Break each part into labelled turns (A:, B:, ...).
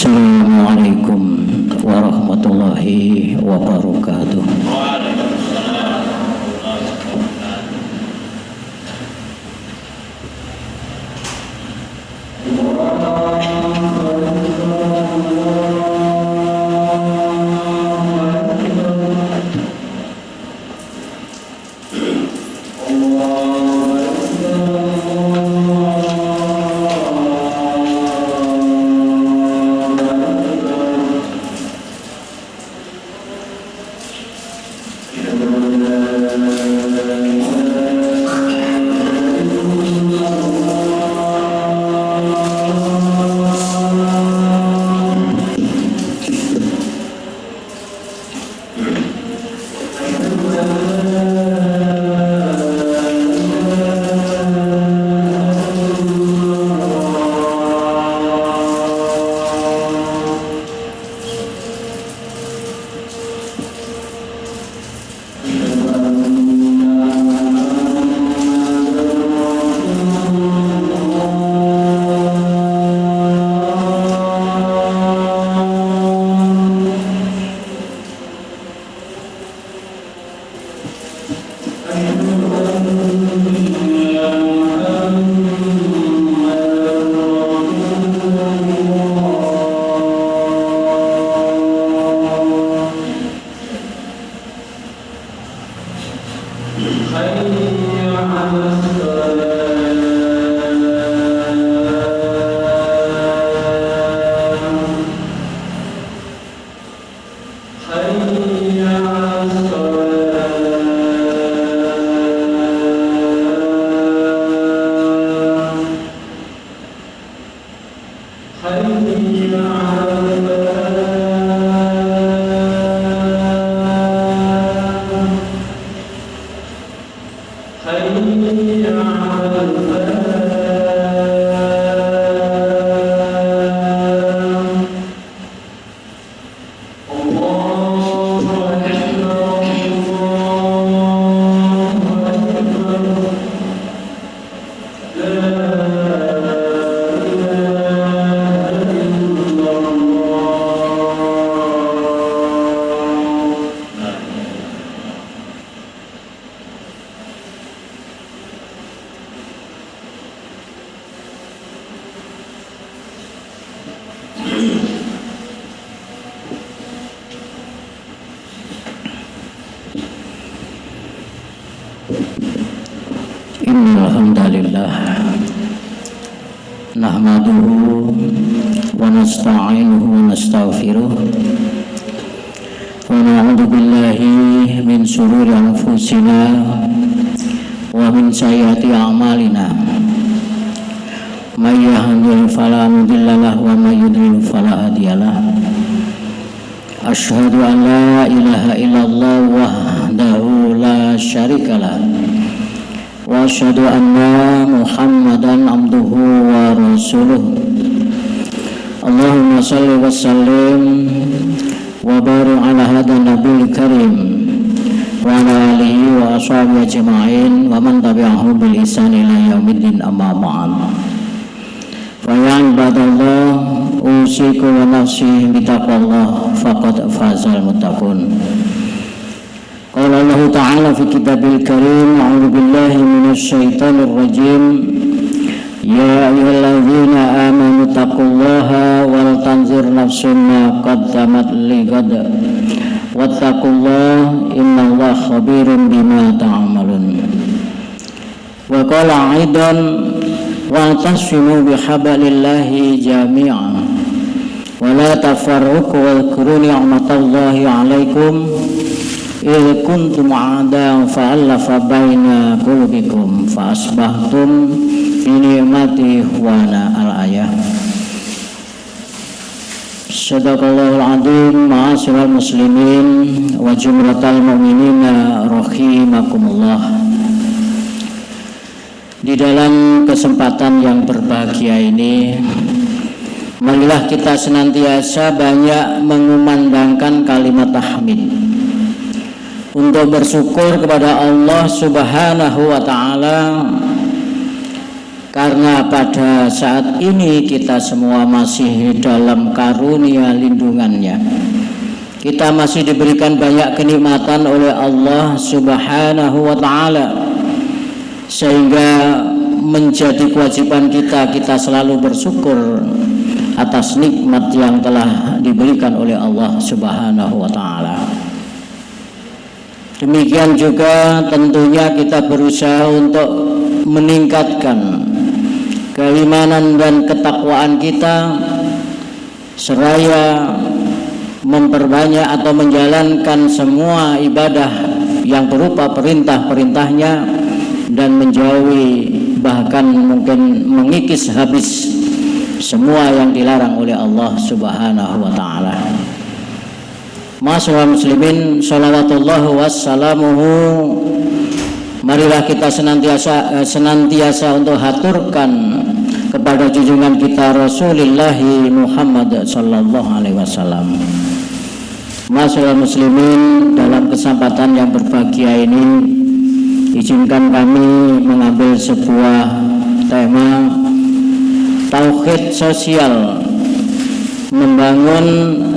A: Assalamualaikum warahmatullahi wabarakatuh. Alhamdulillah nahmaduhu wa nasta'inuhu wa nastaghfiruh wa na'udzu billahi min shururi anfusina wa min sayyiati a'malina may yahdihillahu fala mudilla lahu wa may yudlil fala hadiya lahu asyhadu an la ilaha illallah wahdahu la syarika lahu wa asyhadu anna Muhammadan abduhu wa rasuluh. Allahumma salli wa sallim wa barik ala hadan nabiyil karim wa ala alihi wa ashabihi ajma'in wa man tabi'ahum bil ihsan ila yaumiddin, amma ba'd. Fa ya ibadallah, usikum wa nafsi bi taqwallah faqad fazal muttaqun. Qala Allah Ta'ala fi kitabil karim, a'udzu billahi minasy syaithanir rajim. Ya ayyuhalladzina amanu taqullaha wal tanzur nafsum ma qaddamat lighad wattaqullaha innallaha khabirun bima ta'malun. Wa qala aidan wa tasfimu bihablillahi jami'an wa la tafarraqu wa dhkuru ni'matallahi 'alaikum idh kuntum a'da'an fa'alafa baina qulubikum fa asbahtum bi ni'mati ikhwana. Al-ayah. Sadaqallahul adzim. Ma'asyiral muslimin wa jumratal mu'minina rahimakumullah. Di dalam kesempatan yang berbahagia ini, marilah kita senantiasa banyak mengumandangkan kalimat tahmid untuk bersyukur kepada Allah Subhanahu wa Ta'ala karena pada saat ini kita semua masih dalam karunia lindungannya. Kita masih diberikan banyak kenikmatan oleh Allah Subhanahu wa ta'ala, sehingga menjadi kewajiban kita selalu bersyukur atas nikmat yang telah diberikan oleh Allah Subhanahu wa ta'ala. Demikian juga tentunya kita berusaha untuk meningkatkan keimanan dan ketakwaan kita, seraya memperbanyak atau menjalankan semua ibadah yang berupa perintah-perintahnya dan menjauhi, bahkan mungkin mengikis habis semua yang dilarang oleh Allah Subhanahu wa ta'ala. Masyaallah muslimin, shalawatullah wassalamuhu, marilah kita senantiasa untuk haturkan kepada junjungan kita Rasulullah Muhammad sallallahu alaihi wasallam. Masyaallah muslimin, dalam kesempatan yang berbahagia ini izinkan kami mengambil sebuah tema tauhid sosial, membangun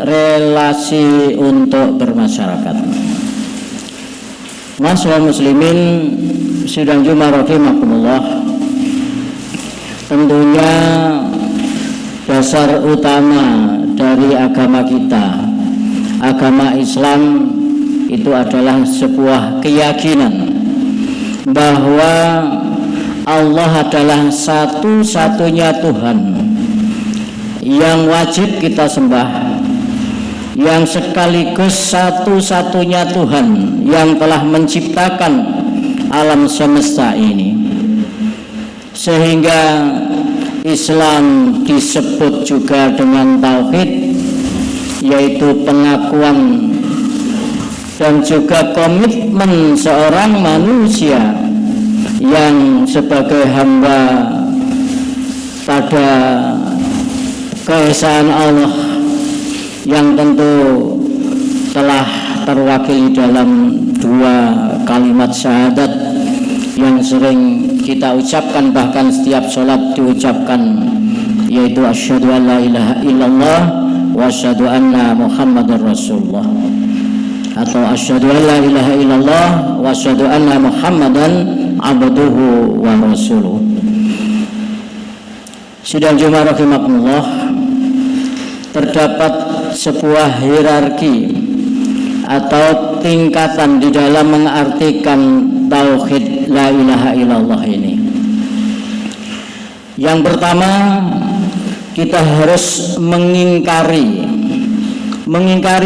A: relasi untuk bermasyarakat. Masyaallah muslimin, sidang Jumat rahimakumullah, tentunya dasar utama dari agama kita, agama Islam, itu adalah sebuah keyakinan bahwa Allah adalah satu-satunya Tuhan yang wajib kita sembah, yang sekaligus satu-satunya Tuhan yang telah menciptakan alam semesta ini. Sehingga Islam disebut juga dengan tauhid, yaitu pengakuan dan juga komitmen seorang manusia yang sebagai hamba pada keesaan Allah, yang tentu telah terwakili dalam dua kalimat syahadat yang sering kita ucapkan, bahkan setiap sholat diucapkan, yaitu asyhadu an la ilaha illallah wa asyhadu anna muhammadar rasulullah, atau asyhadu an la ilaha illallah wa asyhadu anna muhammadan abduhu wa rasuluh. Sidang Jumat rahimakumullah, terdapat sebuah hierarki atau tingkatan di dalam mengartikan tauhid la ilaha illallah ini. Yang pertama, kita harus mengingkari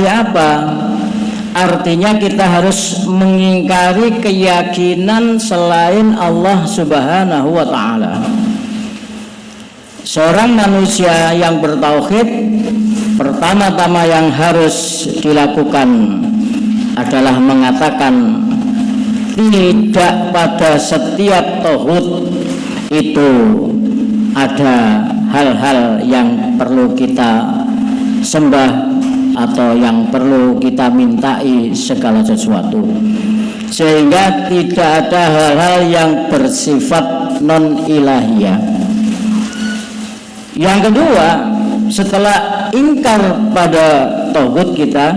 A: apa? Artinya kita harus mengingkari keyakinan selain Allah Subhanahu wa ta'ala. Seorang manusia yang bertauhid, pertama-tama yang harus dilakukan adalah mengatakan tidak pada setiap tauhid itu ada hal-hal yang perlu kita sembah atau yang perlu kita mintai segala sesuatu, sehingga tidak ada hal-hal yang bersifat non-ilahiyah. Yang kedua, setelah ingkar pada tauhid kita,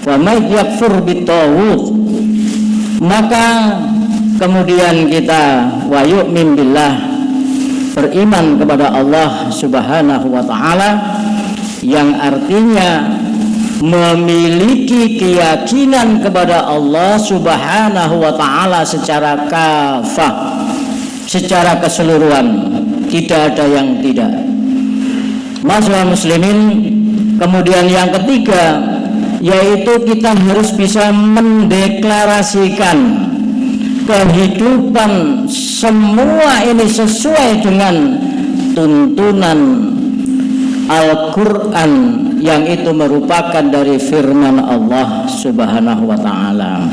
A: wa may yakfur bitauhid, maka kemudian kita wa yu'min billah, beriman kepada Allah Subhanahu wa ta'ala, yang artinya memiliki keyakinan kepada Allah Subhanahu wa ta'ala secara kafah, secara keseluruhan, tidak ada yang tidak. Masyaallah muslimin, kemudian yang ketiga, yaitu kita harus bisa mendeklarasikan kehidupan semua ini sesuai dengan tuntunan Al-Quran, yang itu merupakan dari firman Allah Subhanahu wa ta'ala,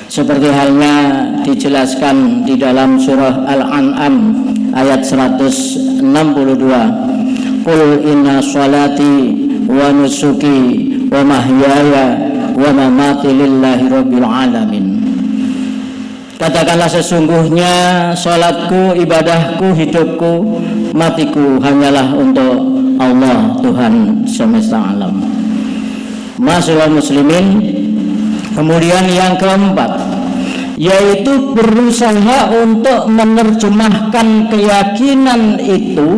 A: seperti halnya dijelaskan di dalam surah Al-An'am ayat 162, qul inna sholati wa nusuki wa mahyaya wa mamati lillahi rabbil alamin. Katakanlah sesungguhnya sholatku, ibadahku, hidupku, matiku hanyalah untuk Allah Tuhan semesta alam. Masyaallah muslimin. Kemudian yang keempat, yaitu berusaha untuk menerjemahkan keyakinan itu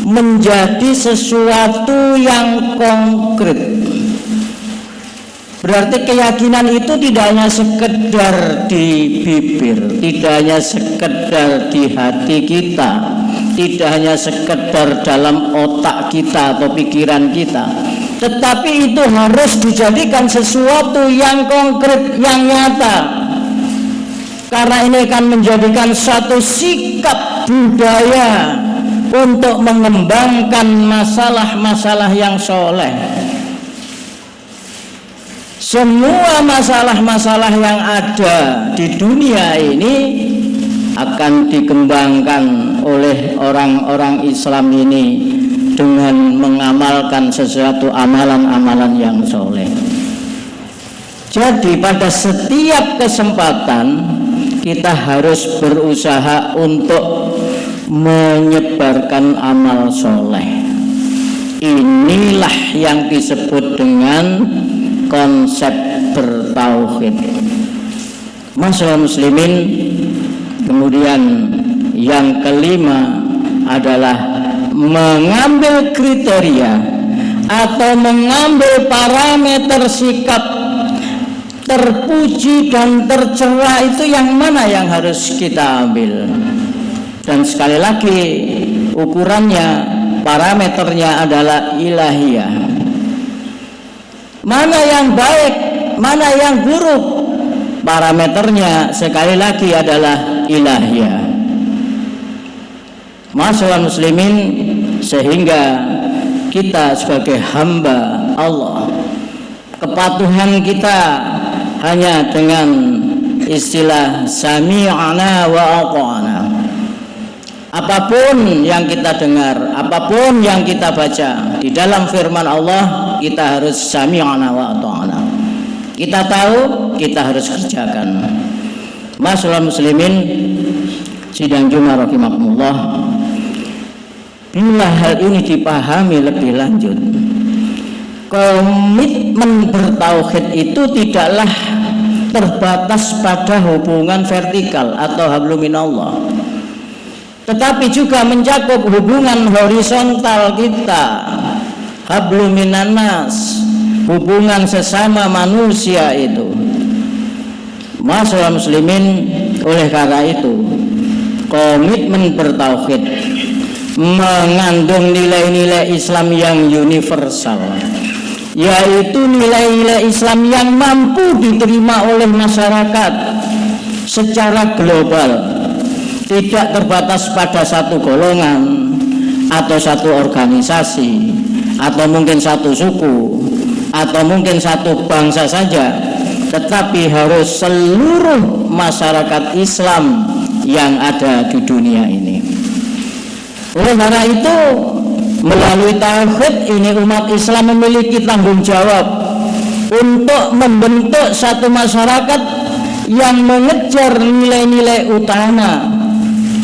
A: menjadi sesuatu yang konkret. Berarti keyakinan itu tidak hanya sekedar di bibir, tidak hanya sekedar di hati kita, tidak hanya sekedar dalam otak kita atau pikiran kita, tetapi itu harus dijadikan sesuatu yang konkret, yang nyata. Karena ini akan menjadikan suatu sikap budaya untuk mengembangkan masalah-masalah yang soleh. Semua masalah-masalah yang ada di dunia ini akan dikembangkan oleh orang-orang Islam ini dengan mengamalkan sesuatu amalan-amalan yang soleh. Jadi pada setiap kesempatan kita harus berusaha untuk menyebarkan amal soleh. Inilah yang disebut dengan konsep bertauhid. Masyaallah muslimin. Kemudian yang kelima adalah mengambil kriteria atau mengambil parameter sikap terpuji dan tercela itu yang mana yang harus kita ambil. Dan sekali lagi ukurannya, parameternya adalah ilahiyah. Mana yang baik, mana yang buruk, parameternya sekali lagi adalah ilahiyah. Masyaallah muslimin, sehingga kita sebagai hamba Allah, kepatuhan kita hanya dengan istilah sami'ana wa ata'na. Apapun yang kita dengar, apapun yang kita baca di dalam firman Allah, kita harus sami'ana wa ata'na. Kita tahu, kita harus kerjakan. Masyaallah muslimin, sidang Jumat rahimakumullah. Bila hal ini dipahami lebih lanjut, komitmen bertauhid itu tidaklah terbatas pada hubungan vertikal atau hablum minallah, tetapi juga mencakup hubungan horizontal kita, hablum minannas, hubungan sesama manusia itu. Masyaallah muslimin, oleh karena itu komitmen bertauhid mengandung nilai-nilai Islam yang universal, yaitu nilai-nilai Islam yang mampu diterima oleh masyarakat secara global, tidak terbatas pada satu golongan atau satu organisasi atau mungkin satu suku atau mungkin satu bangsa saja, tetapi harus seluruh masyarakat Islam yang ada di dunia ini. Oleh karena itu, melalui tauhid ini umat Islam memiliki tanggung jawab untuk membentuk satu masyarakat yang mengejar nilai-nilai utama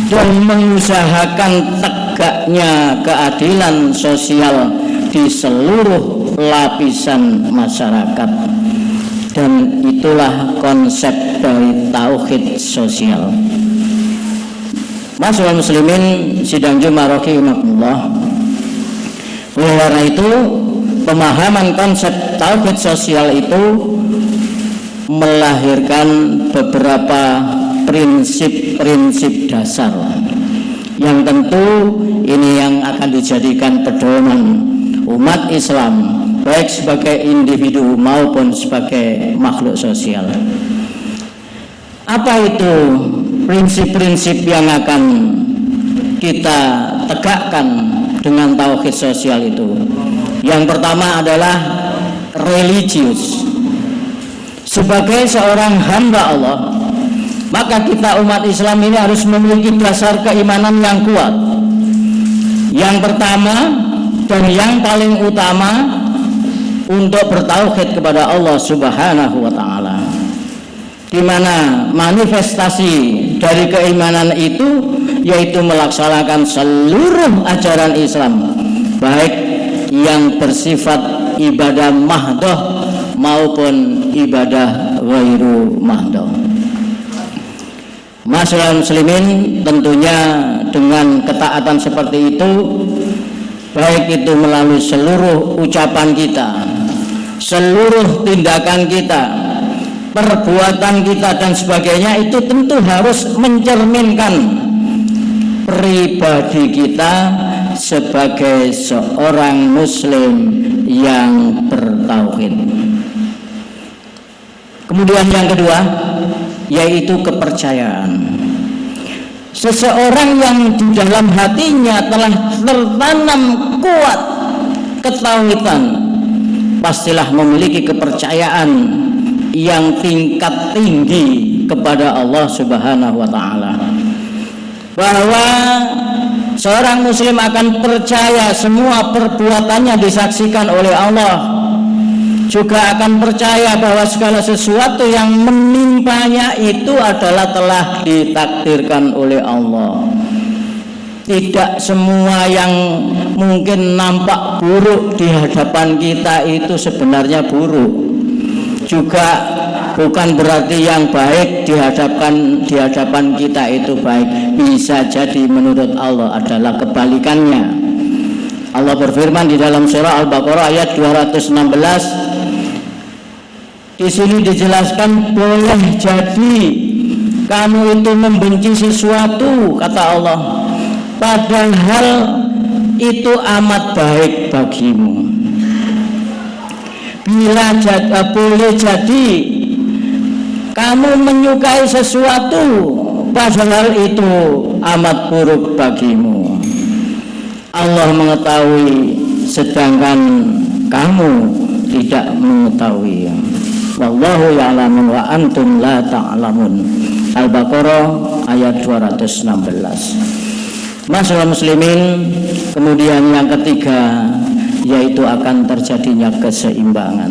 A: dan mengusahakan tegaknya keadilan sosial di seluruh lapisan masyarakat. Dan itulah konsep dari tauhid sosial. Masyaallah muslimin, sidang Jumat rahimakumullah. Oleh karena itu, pemahaman konsep tauhid sosial itu melahirkan beberapa prinsip-prinsip dasar yang tentu ini yang akan dijadikan pedoman umat Islam, baik sebagai individu maupun sebagai makhluk sosial. Apa itu prinsip-prinsip yang akan kita tegakkan dengan tauhid sosial itu? Yang pertama adalah religius. Sebagai seorang hamba Allah, maka kita umat Islam ini harus memiliki dasar keimanan yang kuat. Yang pertama dan yang paling utama untuk bertauhid kepada Allah Subhanahu wa ta'ala. di mana manifestasi dari keimanan itu yaitu melaksanakan seluruh ajaran Islam, baik yang bersifat ibadah mahdoh maupun ibadah ghairu mahdoh. Masyaallah muslimin, tentunya dengan ketaatan seperti itu, baik itu melalui seluruh ucapan kita, seluruh tindakan kita, perbuatan kita dan sebagainya, itu tentu harus mencerminkan pribadi kita sebagai seorang muslim yang bertauhid. Kemudian yang kedua yaitu kepercayaan. Seseorang yang di dalam hatinya telah tertanam kuat ketauhidan, pastilah memiliki kepercayaan yang tingkat tinggi kepada Allah Subhanahu wa taala, bahwa seorang muslim akan percaya semua perbuatannya disaksikan oleh Allah, juga akan percaya bahwa segala sesuatu yang menimpanya itu adalah telah ditakdirkan oleh Allah. Tidak semua yang mungkin nampak buruk di hadapan kita itu sebenarnya buruk. Juga bukan berarti yang baik di hadapan kita itu baik. Bisa jadi menurut Allah adalah kebalikannya. Allah berfirman di dalam surah Al-Baqarah ayat 216. Di sini dijelaskan boleh jadi kamu itu membenci sesuatu, kata Allah, padahal itu amat baik bagimu. Bila boleh jadi kamu menyukai sesuatu, padahal itu amat buruk bagimu. Allah mengetahui sedangkan kamu tidak mengetahui. Wallahu ya'lamu wa antum la ta'lamun. Al-Baqarah ayat 216. Masyaallah muslimin, kemudian yang ketiga yaitu akan terjadinya keseimbangan.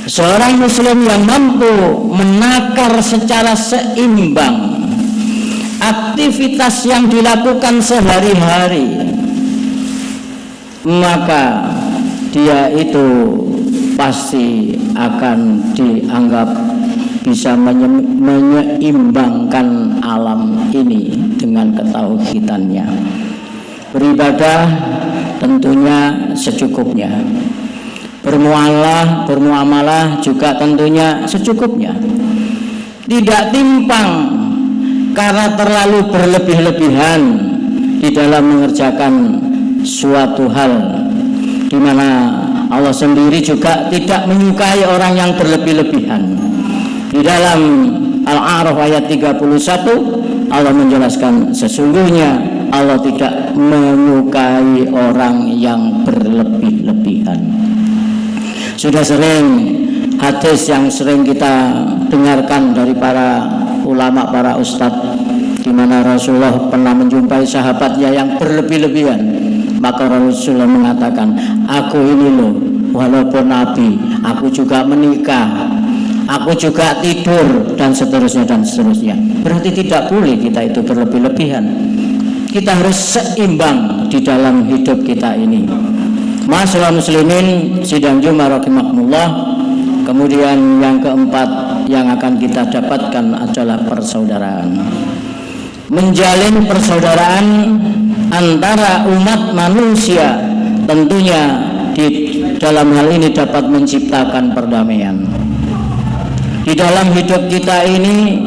A: Seorang muslim yang mampu menakar secara seimbang aktivitas yang dilakukan sehari-hari, maka dia itu pasti akan dianggap bisa menyeimbangkan alam ini dengan ketauhidannya. Beribadah tentunya secukupnya, bermuamalah juga tentunya secukupnya, tidak timpang karena terlalu berlebih-lebihan di dalam mengerjakan suatu hal, di mana Allah sendiri juga tidak menyukai orang yang berlebih-lebihan. Di dalam Al-A'raf ayat 31 Allah menjelaskan sesungguhnya Allah tidak menyukai orang yang berlebih-lebihan. Sudah sering hadis yang sering kita dengarkan dari para ulama, para ustadz, di mana Rasulullah pernah menjumpai sahabatnya yang berlebih-lebihan. Maka Rasulullah mengatakan, aku ini loh, walaupun Nabi, aku juga menikah, aku juga tidur, dan seterusnya dan seterusnya. Berarti tidak boleh kita itu berlebih-lebihan. Kita harus seimbang di dalam hidup kita ini. Masyaallah muslimin sidang Jumat rahimakumullah. Kemudian yang keempat yang akan kita dapatkan adalah persaudaraan. Menjalin persaudaraan antara umat manusia tentunya di dalam hal ini dapat menciptakan perdamaian. Di dalam hidup kita ini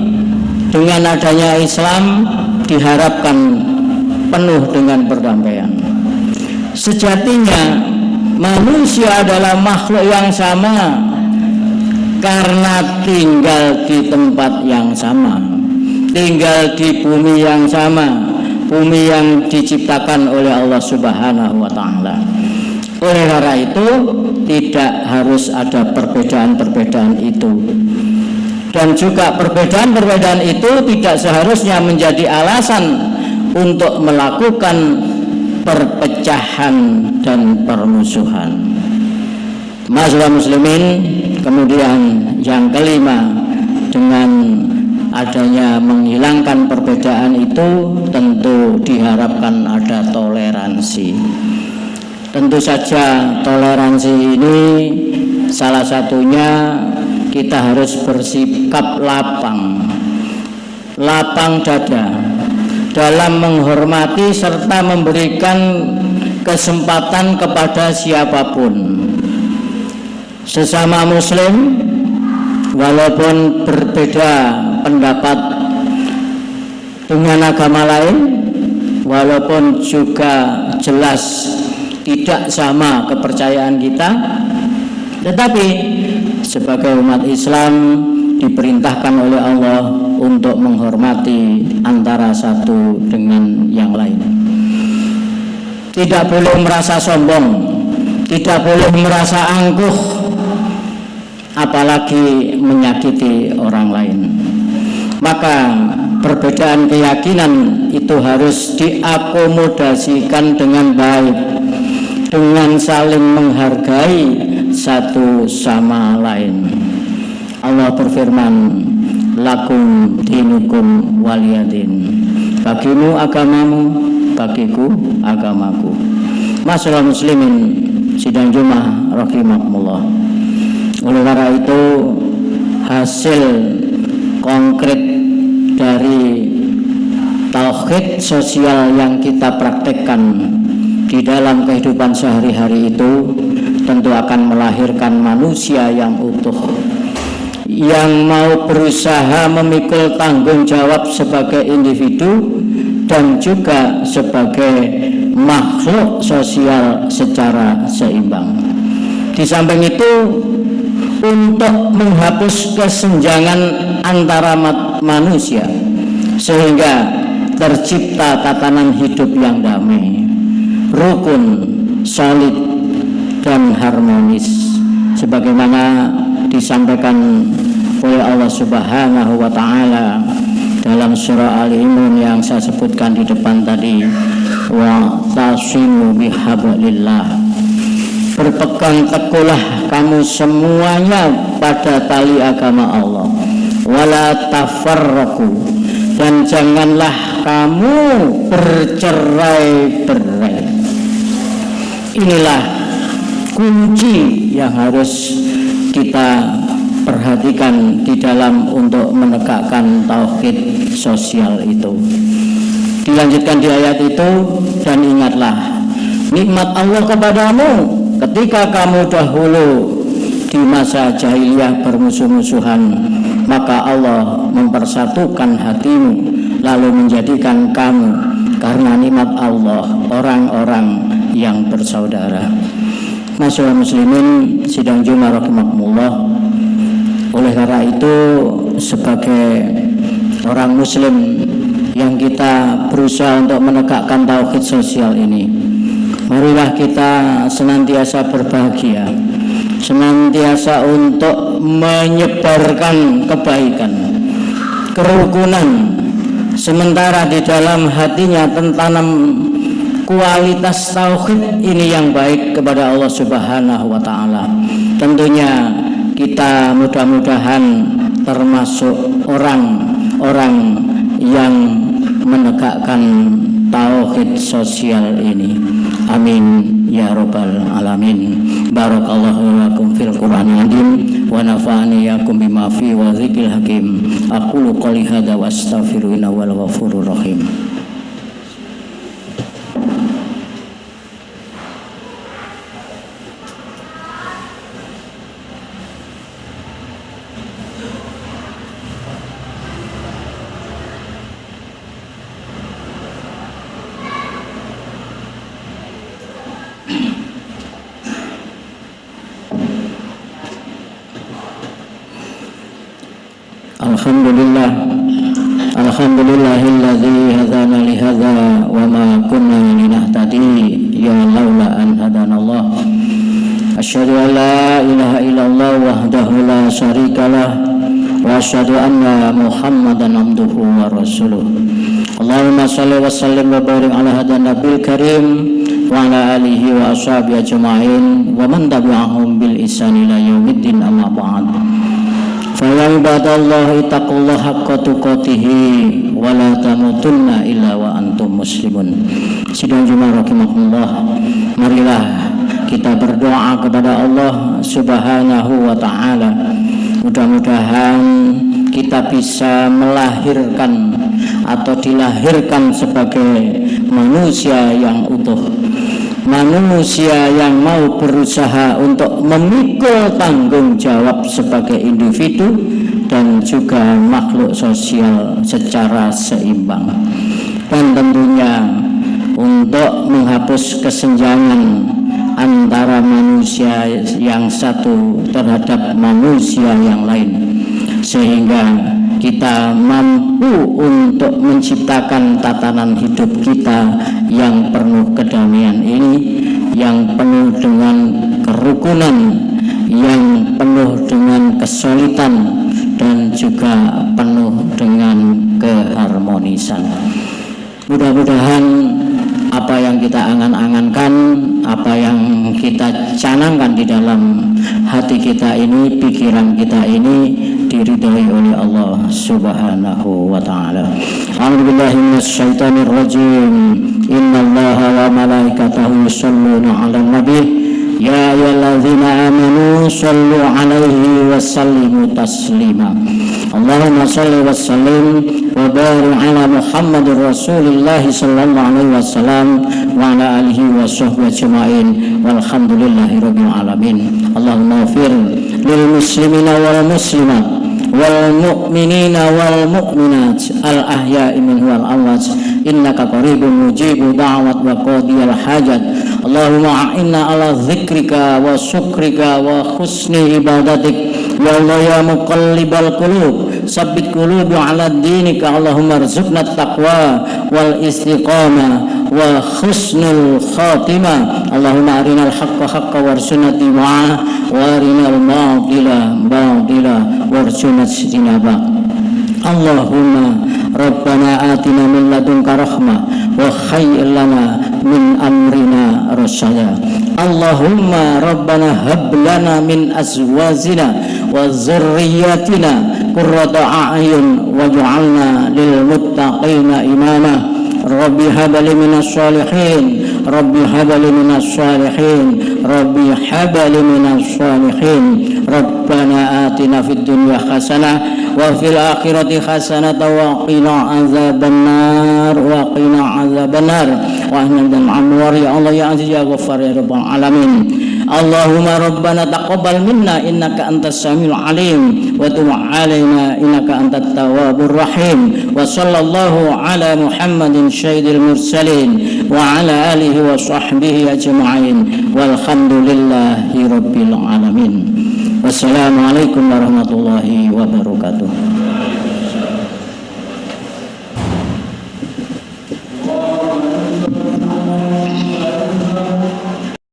A: dengan adanya Islam diharapkan penuh dengan perdamaian. Sejatinya manusia adalah makhluk yang sama karena tinggal di tempat yang sama, tinggal di bumi yang sama, bumi yang diciptakan oleh Allah Subhanahu wa taala. Oleh karena itu tidak harus ada perbedaan-perbedaan itu, dan juga perbedaan-perbedaan itu tidak seharusnya menjadi alasan untuk melakukan perpecahan dan permusuhan. Masyaallah muslimin, kemudian yang kelima dengan adanya menghilangkan perbedaan itu tentu diharapkan ada toleransi. Tentu saja toleransi ini salah satunya kita harus bersikap lapang dada dalam menghormati serta memberikan kesempatan kepada siapapun sesama muslim, walaupun berbeda pendapat dengan agama lain, walaupun juga jelas tidak sama kepercayaan kita, tetapi sebagai umat Islam diperintahkan oleh Allah untuk menghormati antara satu dengan yang lain. Tidak boleh merasa sombong, tidak boleh merasa angkuh, apalagi menyakiti orang lain. Maka perbedaan keyakinan itu harus diakomodasikan dengan baik, dengan saling menghargai satu sama lain. Allah berfirman, lakum dinukum waliyadin, bagimu agamamu, bagiku agamaku. Masyaallah muslimin sidang Jumat rahimakumullah. Oleh karena itu, hasil konkret dari tauhid sosial yang kita praktekkan di dalam kehidupan sehari-hari itu tentu akan melahirkan manusia yang utuh, yang mau berusaha memikul tanggung jawab sebagai individu dan juga sebagai makhluk sosial secara seimbang. Di samping itu, untuk menghapus kesenjangan antara manusia sehingga tercipta tatanan hidup yang damai, rukun, solid, dan harmonis sebagaimana disampaikan oleh Allah Subhanahu wa Ta'ala dalam surah Ali Imran yang saya sebutkan di depan tadi, wa tasimu bihablillah, berpegang teguhlah kamu semuanya pada tali agama Allah, wala tafarraqu, dan janganlah kamu bercerai-berai. Inilah kunci yang harus kita perhatikan di dalam untuk menegakkan tauhid sosial itu. Dilanjutkan di ayat itu, dan ingatlah nikmat Allah kepadamu ketika kamu dahulu di masa jahiliyah bermusuh-musuhan, maka Allah mempersatukan hatimu lalu menjadikan kamu karena nikmat Allah orang-orang yang bersaudara. Masyaallah muslimin sidang Jumat rahimakumullah. Oleh karena itu, sebagai orang muslim yang kita berusaha untuk menegakkan tauhid sosial ini, marilah kita senantiasa berbahagia, senantiasa untuk menyebarkan kebaikan, kerukunan, sementara di dalam hatinya tertanam kualitas tauhid ini yang baik kepada Allah Subhanahu wa Ta'ala. Tentunya kita mudah-mudahan termasuk orang-orang yang menegakkan tauhid sosial ini. Amin ya rabbal alamin. Barakallahu lakum fil Qur'anil azim wa nafa'ani yakum bima fi wa dzikril hakim. Aqulu qouli hadza wa astaghfiruhu wal ghafurur rahim. Alhamdulillahilladzi hadana li hadza wa ma kunna linahtadiya laula an hadanallah. Asyhadu an la ilaha illallah wahdahu la syarikalah wa asyhadu anna Muhammadan abduhu wa rasuluh. Allahumma shalli wa sallim wa barik ala hadan nabiyil karim wa ala alihi wa ashabihi ajma'in wa man tabi'ahum bil ihsan ila yaumiddin, amma ba'd. Fa ya ibadallahi taqullaha haqqa tuqatih wa la tamutunna illa wa antum muslimun. Sidang jemaah rahimakumullah, marilah kita berdoa kepada Allah Subhanahu wa taala. Mudah-mudahan kita bisa melahirkan atau dilahirkan sebagai manusia yang utuh, manusia yang mau berusaha untuk memikul tanggung jawab sebagai individu dan juga makhluk sosial secara seimbang, dan tentunya untuk menghapus kesenjangan antara manusia yang satu terhadap manusia yang lain, sehingga kita mampu untuk menciptakan tatanan hidup kita yang penuh kedamaian ini, yang penuh dengan kerukunan, yang penuh dengan kesulitan, dan juga penuh dengan keharmonisan. Mudah-mudahan apa yang kita angan-angankan, apa yang kita canangkan di dalam hati kita ini, pikiran kita ini diridhai oleh Allah Subhanahu wa taala. A'udzubillahi minasyaitonir rajim. Innallaha wa malaikatahu yusholluna 'alan nabi. Ya ayyuhalladzina amanu shallu 'alaihi wa sallimu taslima. Allahumma shalli wa sallim wa barik ala Muhammadir Rasulillah sallallahu alaihi wasallam wa ala alihi wa sahbihi ajma'in walhamdulillahirabbil alamin. Allahumma ighfir lil muslimina wal muslimat wal mu'minina wal mu'minat al ahya'i minhum wal amwat innaka qaribun mujibu da'wat wa qadiyal hajat. Allahumma a'inna ala dzikrika wa syukrika wa husni ibadatik. Ya Allah ya muqallibal qulub, sabbit qulubi ala dinika. Allahumma arzuqna taqwa wal istiqamah wa husnul khatimah. Allahumma arinal haqqa haqqa warzuqna ittiba'ah wa arinal batila batila warzuqna ijtinabah. Allahumma rabbana atina min ladunka rahmah wa hayyi' lana min amrina rasyada. Allahumma rabbana hab lana min azwajina wa dzurriyyatina qurrata a'yun waj'alna lil muttaqina imama. Rabbi habli minas shalihin, Rabbi habli minas shalihin, Rabbi habli minas shalihin. Rabbana atina fid dunya hasanah wa fil akhirati hasanah wa qina azabannar wa qina azabannar wa ahnal amwar. Ya Allah ya aziz ya ghaffar ya rabbal alamin. Allahumma rabbana taqabbal minna innaka antas samiul alim wa tub alaina innaka antat tawwabur rahim. Wa sallallahu ala Muhammadin sayyidil mursalin wa ala alihi wa sahbihi ajma'in walhamdulillahi rabbil alamin. Wassalamualaikum warahmatullahi wabarakatuh.